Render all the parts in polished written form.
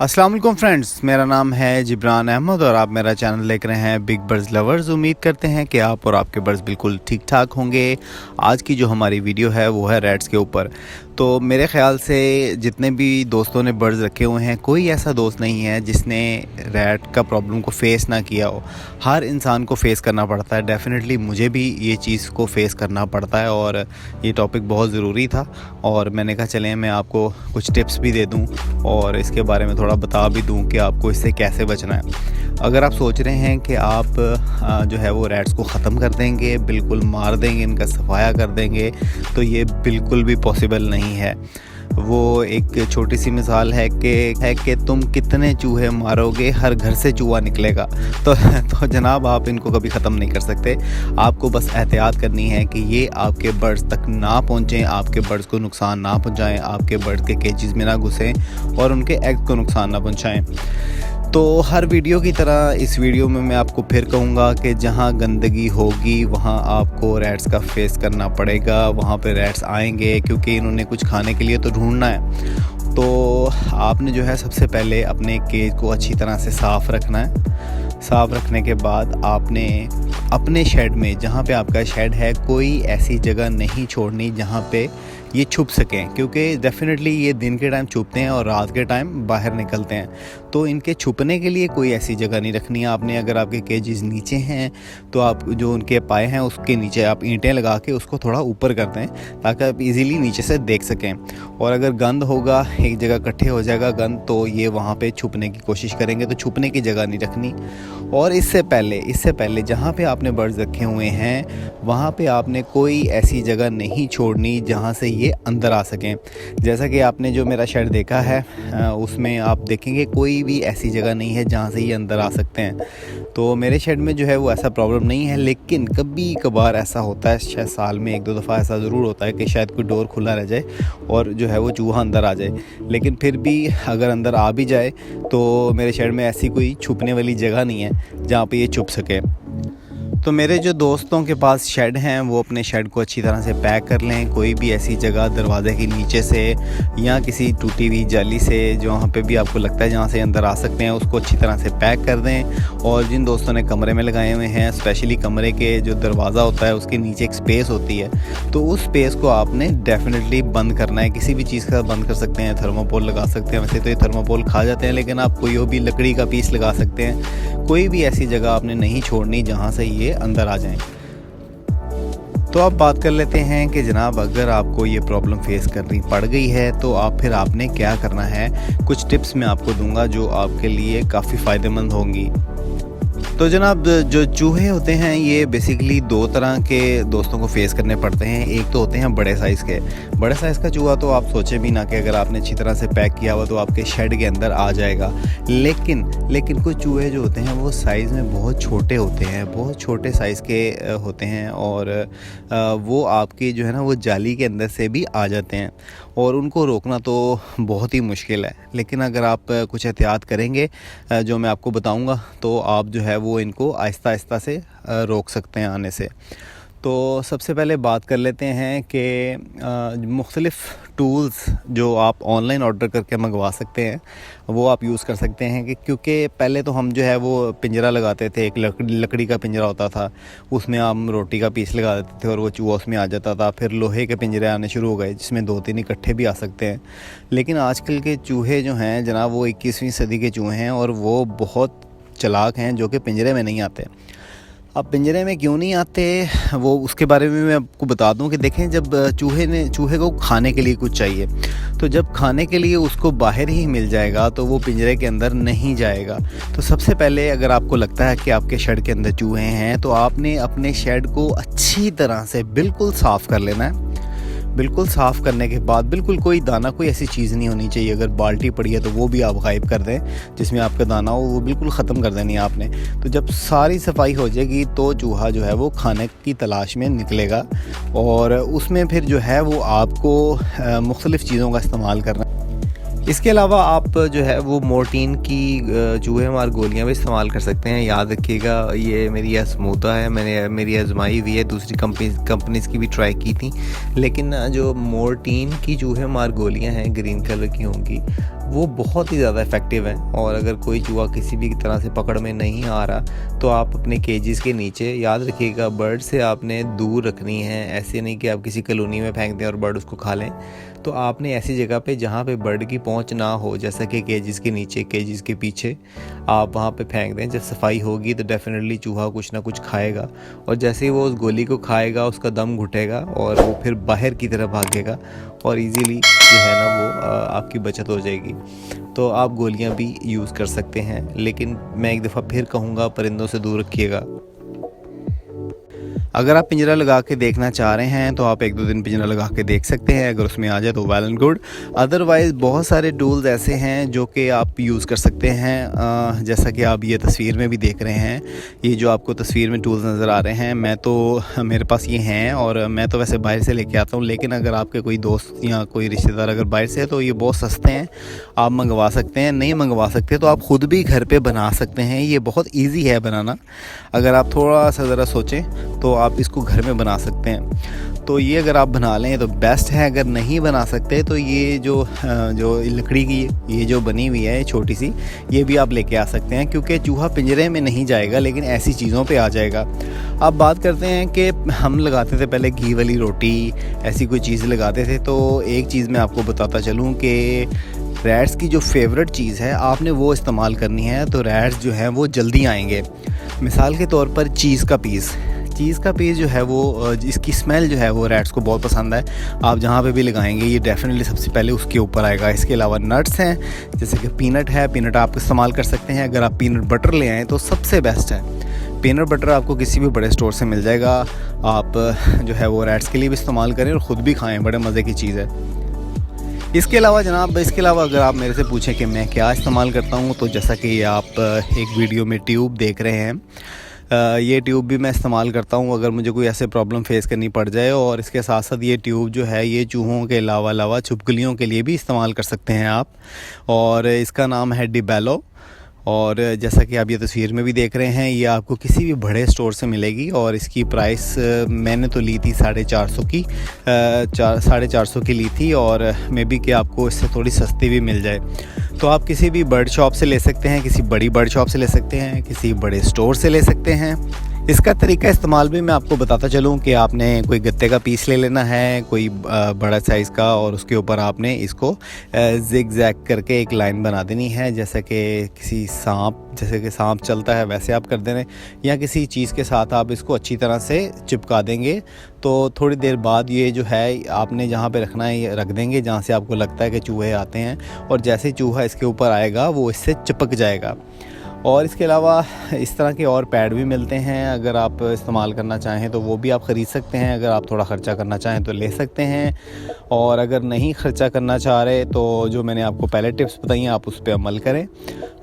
अस्सलाम वालेकुम फ्रेंड्स, मेरा नाम है जिब्रान अहमद और आप मेरा चैनल देख रहे हैं बिग बर्ड्स लवर्स। उम्मीद करते हैं कि आप और आपके बर्ड्स बिल्कुल ठीक ठाक होंगे। आज की जो हमारी वीडियो है वो है रैट्स के ऊपर। तो मेरे ख़्याल से जितने भी दोस्तों ने बर्ड्स रखे हुए हैं, कोई ऐसा दोस्त नहीं है जिसने रैट का प्रॉब्लम को फ़ेस ना किया हो। हर इंसान को फ़ेस करना पड़ता है। डेफ़िनेटली मुझे भी ये चीज़ को फ़ेस करना पड़ता है और ये टॉपिक बहुत ज़रूरी था और मैंने कहा चलें मैं आपको कुछ टिप्स भी दे दूँ और इसके बारे में थोड़ा बता भी दूं कि आपको इससे कैसे बचना है। अगर आप सोच रहे हैं कि आप जो है वो रैट्स को ख़त्म कर देंगे, बिल्कुल मार देंगे, इनका सफाया कर देंगे, तो ये बिल्कुल भी पॉसिबल नहीं है। वो एक छोटी सी मिसाल है कि तुम कितने चूहे मारोगे, हर घर से चूहा निकलेगा। तो जनाब आप इनको कभी ख़त्म नहीं कर सकते। आपको बस एहतियात करनी है कि ये आपके बर्ड्स तक ना पहुँचें, आपके बर्ड्स को नुकसान ना पहुँचाएं, आपके बर्ड्स के केजेस में ना घुसें और उनके एग्स को नुकसान ना पहुँचाएं। तो हर वीडियो की तरह इस वीडियो में मैं आपको फिर कहूँगा कि जहाँ गंदगी होगी वहाँ आपको रैट्स का फेस करना पड़ेगा। वहाँ पे रैट्स आएंगे क्योंकि इन्होंने कुछ खाने के लिए तो ढूंढना है। तो आपने जो है सबसे पहले अपने केज को अच्छी तरह से साफ़ रखना है। साफ़ रखने के बाद आपने अपने शेड में, जहाँ पे आपका शेड है, कोई ऐसी जगह नहीं छोड़नी जहाँ पे ये छुप सकें, क्योंकि डेफ़िनेटली ये दिन के टाइम छुपते हैं और रात के टाइम बाहर निकलते हैं। तो इनके छुपने के लिए कोई ऐसी जगह नहीं रखनी है आपने। अगर आपके केजेस नीचे हैं तो आप जो उनके पाए हैं उसके नीचे आप ईंटें लगा के उसको थोड़ा ऊपर कर दें ताकि आप इजीली नीचे से देख सकें। और अगर गंद होगा, एक जगह इकट्ठे हो जाएगा गंद, तो ये वहाँ पे छुपने की कोशिश करेंगे। तो छुपने की जगह नहीं रखनी। और इससे पहले जहाँ पे आपने बर्ड्स रखे हुए हैं वहाँ पे आपने कोई ऐसी जगह नहीं छोड़नी जहाँ से ये अंदर आ सकें। जैसा कि आपने जो मेरा शेड देखा है उसमें आप देखेंगे कोई भी ऐसी जगह नहीं है जहाँ से ये अंदर आ सकते हैं। तो मेरे शेड में जो है वो ऐसा प्रॉब्लम नहीं है, लेकिन कभी कभार ऐसा होता है, शायद साल में एक दो दफ़ा ऐसा ज़रूर होता है कि शायद कोई डोर खुला रह जाए और जो है वो चूहा अंदर आ जाए। लेकिन फिर भी अगर अंदर आ भी जाए तो मेरे शेड में ऐसी कोई छुपने वाली जगह नहीं है जहाँ पे ये छुप सके। तो मेरे जो दोस्तों के पास शेड हैं वो अपने शेड को अच्छी तरह से पैक कर लें। कोई भी ऐसी जगह दरवाज़े के नीचे से या किसी टूटी हुई जाली से जहाँ पे भी आपको लगता है जहाँ से अंदर आ सकते हैं उसको अच्छी तरह से पैक कर दें। और जिन दोस्तों ने कमरे में लगाए हुए हैं, स्पेशली कमरे के जो दरवाज़ा होता है उसके नीचे एक स्पेस होती है, तो उस स्पेस को आपने डेफिनेटली बंद करना है। किसी भी चीज़ का बंद कर सकते हैं, थर्माकोल लगा सकते हैं। वैसे तो ये थर्माकोल खा जाते हैं, लेकिन आप कोई भी लकड़ी का पीस लगा सकते हैं। कोई भी ऐसी जगह आपने नहीं छोड़नी जहाँ से ये अंदर आ जाएं। तो अब बात कर लेते हैं कि जनाब अगर आपको ये प्रॉब्लम फेस करनी पड़ गई है तो फिर आपने क्या करना है। कुछ टिप्स मैं आपको दूंगा जो आपके लिए काफ़ी फ़ायदेमंद होंगी। तो जनाब जो चूहे होते हैं ये बेसिकली दो तरह के दोस्तों को फेस करने पड़ते हैं। एक तो होते हैं बड़े साइज़ के। बड़े साइज़ का चूहा तो आप सोचे भी ना कि अगर आपने अच्छी तरह से पैक किया हुआ तो आपके शेड के अंदर आ जाएगा। लेकिन कुछ चूहे जो होते हैं वो साइज़ में बहुत छोटे होते हैं, बहुत छोटे साइज़ के होते हैं और वो आपकी जो है ना वो जाली के अंदर से भी आ जाते हैं और उनको रोकना तो बहुत ही मुश्किल है। लेकिन अगर आप कुछ एहतियात करेंगे जो मैं आपको बताऊंगा तो आप जो है वो इनको आहिस्ता आहिस्ता से रोक सकते हैं आने से। तो सबसे पहले बात कर लेते हैं कि मुख्तलिफ़ टूल्स जो आप ऑनलाइन ऑर्डर करके मंगवा सकते हैं वो आप यूज़ कर सकते हैं। क्योंकि पहले तो हम जो है वो पिंजरा लगाते थे, एक लकड़ी का पिंजरा होता था, उसमें हम रोटी का पीस लगा देते थे और वो चूहा उसमें आ जाता था। फिर लोहे के पिंजरे आने शुरू हो गए जिसमें 2-3 इकट्ठे भी आ सकते हैं। लेकिन आजकल के चूहे जो हैं जनाब वो 21वीं सदी के चूहे हैं और वो बहुत चालाक हैं जो कि पिंजरे में नहीं आते। अब पिंजरे में क्यों नहीं आते वो उसके बारे में मैं आपको बता दूं कि देखें, जब चूहे को खाने के लिए कुछ चाहिए तो जब खाने के लिए उसको बाहर ही मिल जाएगा तो वो पिंजरे के अंदर नहीं जाएगा। तो सबसे पहले अगर आपको लगता है कि आपके शेड के अंदर चूहे हैं तो आपने अपने शेड को अच्छी तरह से बिल्कुल साफ़ कर लेना है। बिल्कुल साफ़ करने के बाद बिल्कुल कोई दाना, कोई ऐसी चीज़ नहीं होनी चाहिए। अगर बाल्टी पड़ी है तो वो भी आप गायब कर दें जिसमें आपका दाना हो, वो बिल्कुल ख़त्म कर देनी है आपने। तो जब सारी सफाई हो जाएगी तो चूहा जो है वो खाने की तलाश में निकलेगा और उसमें फिर जो है वो आपको मुख्तलिफ़ चीज़ों का इस्तेमाल करना। इसके अलावा आप जो है वो मोर्टीन की चूहे मार गोलियां भी इस्तेमाल कर सकते हैं। याद रखिएगा ये मेरी स्मूथा है, मैंने मेरी आजमाई हुई है, दूसरी कंपनीज़ की भी ट्राई की थी, लेकिन जो मोर्टीन की चूहे मार गोलियां हैं ग्रीन कलर की होंगी वो बहुत ही ज़्यादा इफ़ेक्टिव हैं। और अगर कोई चूहा किसी भी तरह से पकड़ में नहीं आ रहा तो आप अपने केजेस के नीचे, याद रखिएगा बर्ड से आपने दूर रखनी है, ऐसे नहीं कि आप किसी कॉलोनी में फेंक दें और बर्ड उसको खा लें। तो आपने ऐसी जगह पे जहाँ पे बर्ड की पहुँच ना हो, जैसा कि केजेस के नीचे, केजेस के पीछे, आप वहाँ पे फेंक दें। जब सफाई होगी तो डेफिनेटली चूहा कुछ ना कुछ खाएगा और जैसे ही वो उस गोली को खाएगा उसका दम घुटेगा और वो फिर बाहर की तरफ भागेगा और इजीली जो है ना वो आपकी बचत हो जाएगी। तो आप गोलियां भी यूज़ कर सकते हैं, लेकिन मैं एक दफ़ा फिर कहूँगा परिंदों से दूर रखिएगा। अगर आप पिंजरा लगा के देखना चाह रहे हैं तो आप 1-2 दिन पिंजरा लगा के देख सकते हैं, अगर उसमें आ जाए तो वेल एंड गुड। अदरवाइज़ बहुत सारे टूल्स ऐसे हैं जो कि आप यूज़ कर सकते हैं, जैसा कि आप ये तस्वीर में भी देख रहे हैं। ये जो आपको तस्वीर में टूल्स नज़र आ रहे हैं, मेरे पास ये हैं और मैं तो वैसे बाहर से लेके आता हूँ, लेकिन अगर आपके कोई दोस्त या कोई रिश्तेदार अगर बाहर से है तो ये बहुत सस्ते हैं, आप मंगवा सकते हैं। नहीं मंगवा सकते तो आप ख़ुद भी घर पर बना सकते हैं, ये बहुत ईजी है बनाना। अगर आप थोड़ा सा ज़रा सोचें तो आप इसको घर में बना सकते हैं। तो ये अगर आप बना लें तो बेस्ट है। अगर नहीं बना सकते तो ये जो लकड़ी की ये जो बनी हुई है छोटी सी, ये भी आप लेके आ सकते हैं, क्योंकि चूहा पिंजरे में नहीं जाएगा लेकिन ऐसी चीज़ों पे आ जाएगा। अब बात करते हैं कि हम लगाते थे पहले घी वाली रोटी, ऐसी कोई चीज़ लगाते थे। तो एक चीज़ मैं आपको बताता चलूँ कि रैट्स की जो फेवरेट चीज़ है आपने वो इस्तेमाल करनी है, तो रैट्स जो हैं वो जल्दी आएंगे। मिसाल के तौर पर चीज़ का पीस जो है वो, इसकी स्मेल जो है वो रैट्स को बहुत पसंद है। आप जहाँ पे भी लगाएंगे ये डेफिनेटली सबसे पहले उसके ऊपर आएगा। इसके अलावा नट्स हैं, जैसे कि पीनट है, पीनट आप इस्तेमाल कर सकते हैं। अगर आप पीनट बटर ले आएँ तो सबसे बेस्ट है। पीनट बटर आपको किसी भी बड़े स्टोर से मिल जाएगा। आप जो है वो रैट्स के लिए भी इस्तेमाल करें और ख़ुद भी खाएँ, बड़े मज़े की चीज़ है। इसके अलावा जनाब, अगर आप मेरे से पूछें कि मैं क्या इस्तेमाल करता हूँ, तो जैसा कि आप एक वीडियो में ट्यूब देख रहे हैं, ये ट्यूब भी मैं इस्तेमाल करता हूँ अगर मुझे कोई ऐसे प्रॉब्लम फेस करनी पड़ जाए। और इसके साथ साथ ये ट्यूब जो है ये चूहों के अलावा छिपकलियों के लिए भी इस्तेमाल कर सकते हैं आप। और इसका नाम है डिबेलो। और जैसा कि आप ये तस्वीर में भी देख रहे हैं, ये आपको किसी भी बड़े स्टोर से मिलेगी और इसकी प्राइस मैंने तो ली थी 450 की, 450 की ली थी, और मे बी कि आपको इससे थोड़ी सस्ती भी मिल जाए। तो आप किसी भी बर्ड शॉप से ले सकते हैं, किसी बड़ी बर्ड शॉप से ले सकते हैं, किसी बड़े स्टोर से ले सकते हैं। इसका तरीका इस्तेमाल भी मैं आपको बताता चलूँ कि आपने कोई गत्ते का पीस ले लेना है, कोई बड़ा साइज़ का, और उसके ऊपर आपने इसको जिग जैग करके एक लाइन बना देनी है, जैसे कि जैसे कि सांप चलता है वैसे आप कर दें, या किसी चीज़ के साथ आप इसको अच्छी तरह से चिपका देंगे। तो थोड़ी देर बाद ये जो है आपने जहाँ पे रखना है ये रख देंगे जहाँ से आपको लगता है कि चूहे आते हैं, और जैसे ही चूहा इसके ऊपर आएगा वो इससे चिपक जाएगा। और इसके अलावा इस तरह के और पैड भी मिलते हैं, अगर आप इस्तेमाल करना चाहें तो वो भी आप ख़रीद सकते हैं। अगर आप थोड़ा ख़र्चा करना चाहें तो ले सकते हैं, और अगर नहीं ख़र्चा करना चाह रहे तो जो मैंने आपको पहले टिप्स बताई हैं आप उस पर अमल करें।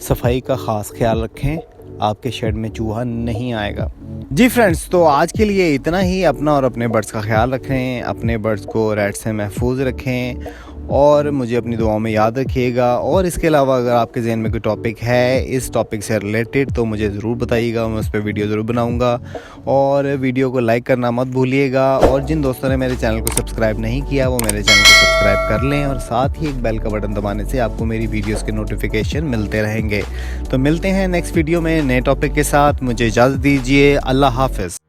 सफाई का ख़ास ख्याल रखें, आपके शेड में चूहा नहीं आएगा। जी फ्रेंड्स, तो आज के लिए इतना ही। अपना और अपने बर्ड्स का ख्याल रखें, अपने बर्ड्स को रैट से महफूज रखें, और मुझे अपनी दुआओं में याद रखिएगा। और इसके अलावा अगर आपके जहन में कोई टॉपिक है इस टॉपिक से रिलेटेड तो मुझे ज़रूर बताइएगा, मैं उस पर वीडियो ज़रूर बनाऊंगा। और वीडियो को लाइक करना मत भूलिएगा, और जिन दोस्तों ने मेरे चैनल को सब्सक्राइब नहीं किया वो मेरे चैनल को सब्सक्राइब कर लें, और साथ ही एक बेल का बटन दबाने से आपको मेरी वीडियोज़ के नोटिफिकेशन मिलते रहेंगे। तो मिलते हैं नेक्स्ट वीडियो में नए टॉपिक के साथ। मुझे इजाज़त दीजिए। अल्लाह हाफ़िज़।